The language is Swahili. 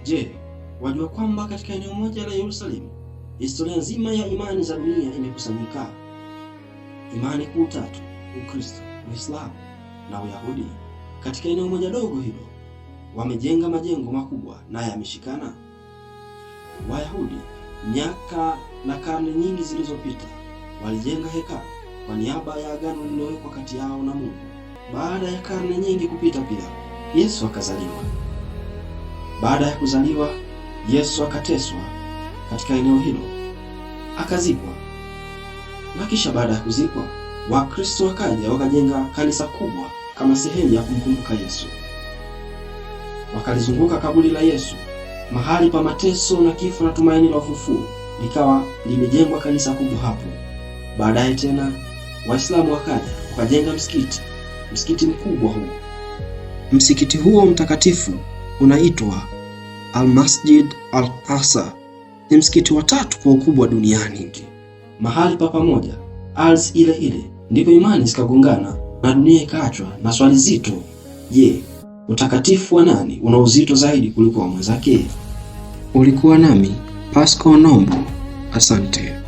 Je, wajua kwamba katika eneo moja la Yerusalemu historia nzima ya imani za dunia imekusanyika? Imani kuu tatu: Ukristo, Uislamu na Uyahudi. Katika eneo moja dogo hilo wamejenga majengo makubwa na yameshikana. Wayahudi miaka na karne nyingi zilizopita walijenga hekalu kwa niaba ya agano lililowekwa kati yao na Mungu. Baada ya karne nyingi kupita, pia Yesu akazaliwa. Baada ya kuzaliwa, Yesu akateswa katika eneo hilo, akazikwa. Na kisha baada ya kuzikwa, Wakristo wakaja wakajenga kanisa kubwa kama sehemu ya kumkumbuka Yesu. Wakalizunguka kaburi la Yesu, mahali pa mateso na kifo na tumaini la ufufuo, likawa limejengwa kanisa kubwa hapo. Baadaye tena Waislamu wakaja wakajenga msikiti mkubwa huo. Msikiti huo mtakatifu unaitwa Al-Masjid Al-Aqsa. Ni msikiti wa 3 kwa ukubwa duniani. Mahali pa pamoja, ardhi ile ile, ndipo imani zikagongana na dunia ikaachwa na swali zito: je, utakatifu wa nani una uzito zaidi kuliko wa mwenzake? Ulikuwa nami Pascal Nombo. Asante.